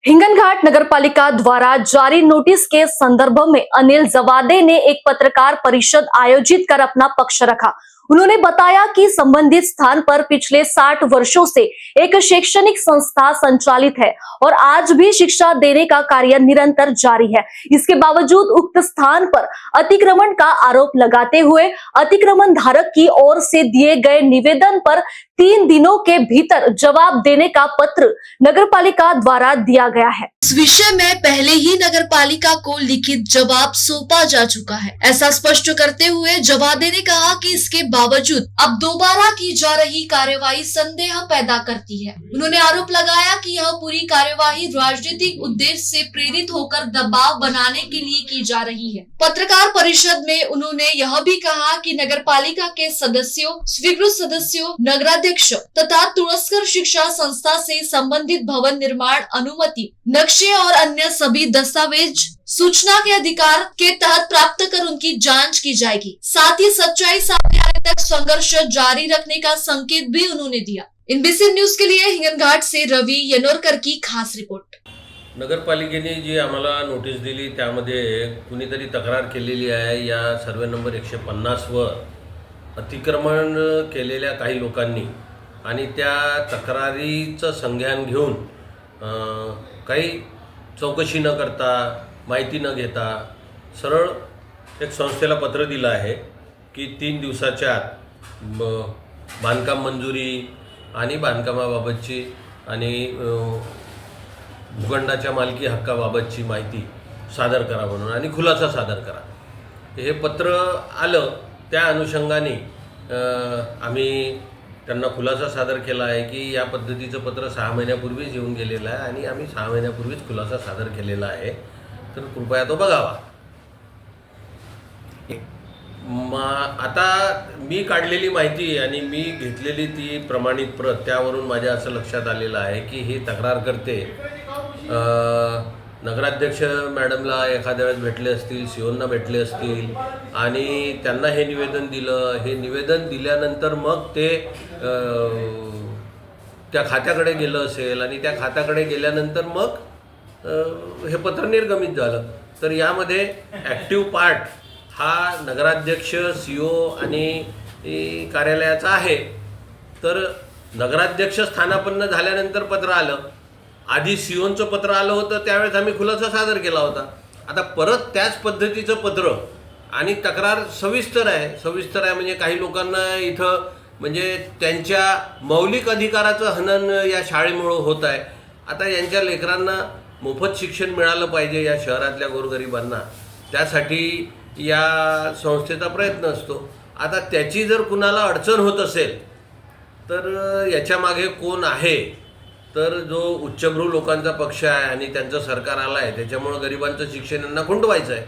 हिंगनघाट नगरपालिका द्वारा जारी नोटिस के संदर्भ में अनिल जवादे ने एक पत्रकार परिषद आयोजित कर अपना पक्ष रखा। उन्होंने बताया कि संबंधित स्थान पर पिछले 60 वर्षों से एक शैक्षणिक संस्था संचालित है और आज भी शिक्षा देने का कार्य निरंतर जारी है। इसके बावजूद उक्त स्थान पर अतिक्रमण का आरोप लगाते हुए अतिक्रमण धारक की ओर से दिए गए निवेदन पर 3 दिनों के भीतर जवाब देने का पत्र नगरपालिका द्वारा दिया गया है। इस विषय में पहले ही नगरपालिका को लिखित जवाब सौंपा जा चुका है। ऐसा स्पष्ट करते हुए जवादे ने कहा कि इसके बावजूद अब दोबारा की जा रही कार्यवाही संदेह पैदा करती है। उन्होंने आरोप लगाया कि यह पूरी कार्यवाही राजनीतिक उद्देश्य से प्रेरित होकर दबाव बनाने के लिए की जा रही है। पत्रकार परिषद में उन्होंने यह भी कहा कि नगरपालिका के सदस्यों, स्वीकृत सदस्यों, नगराध्यक्ष तथा तुरस्कर शिक्षा संस्था से संबंधित भवन निर्माण अनुमति, नक्शे और अन्य सभी दस्तावेज सूचना के अधिकार के तहत प्राप्त कर उनकी जांच की जाएगी। साथ ही सच्चाई सामने आने तक संघर्ष जारी रखने का संकेत भी उन्होंने दिया। एनबीसी न्यूज के लिए हिंगनघाट से रवी यनोरकर की खास रिपोर्ट। नगरपालिकेने जी आम्हाला नोटीस दिली त्यामध्ये कुणीतरी तक्रार केलेली आहे। या सर्वे नंबर 150 वर अतिक्रमण केलेल्या काही लोकांनी आणि त्या तक्रारीचं संज्ञान घेऊन काही चौकशी न करता, माहिती न घेता सरळ एक संस्थेला पत्र दिलं आहे की 3 दिवसाच्या आत बांधकाम मंजुरी आणि बांधकामाबाबतची आणि भूखंडाच्या मालकी हक्काबाबतची माहिती सादर करा म्हणून आणि खुलासा सादर करा। हे पत्र आलं, त्या अनुषंगाने आम्ही त्यांना खुलासा सादर केला आहे की या पद्धतीचं पत्र 6 महिन्यापूर्वीच येऊन गेलेलं आहे आणि आम्ही 6 महिन्यापूर्वीच खुलासा सादर केलेला आहे, तर कृपया तो बघावा। आता मी काढलेली माहिती आणि मी घेतलेली ती प्रमाणित प्रत त्यावरून माझ्या असं लक्षात आलेलं आहे की ही तक्रार करते नगराध्यक्ष मॅडमला एखाद्या वेळेस भेटले असतील, सीओंना भेटले असतील आणि त्यांना हे निवेदन दिलं। हे निवेदन दिल्यानंतर मग ते त्या खात्याकडे गेलं असेल आणि त्या खात्याकडे गेल्यानंतर मग हे पत्र निर्गमित झालं। तर यामध्ये ॲक्टिव्ह पार्ट हा नगराध्यक्ष, सीओ आणि कार्यालयाचा आहे। तर नगराध्यक्ष स्थानापन्न झाल्यानंतर पत्र आलं, आधी सीओंचं पत्र आलं होतं, त्यावेळेस आम्ही खुलासा सादर केला होता। आता परत त्याच पद्धतीचं पत्र आणि तक्रार सविस्तर आहे म्हणजे काही लोकांना इथं म्हणजे त्यांच्या मौलिक अधिकाराचं हनन या शाळेमुळं होत आहे। आता यांच्या लेकरांना मोफत शिक्षण मिळालं पाहिजे या शहरातल्या गोरगरिबांना, त्यासाठी या संस्थेचा प्रयत्न असतो। आता त्याची जर कुणाला अडचण होत असेल तर याच्या मागे कोण आहे, तर जो उच्चभ्रू लोकांचा पक्ष आहे आणि त्यांचं सरकार आलं आहे, त्याच्यामुळं गरिबांचं शिक्षण यांना खुंटवायचं आहे।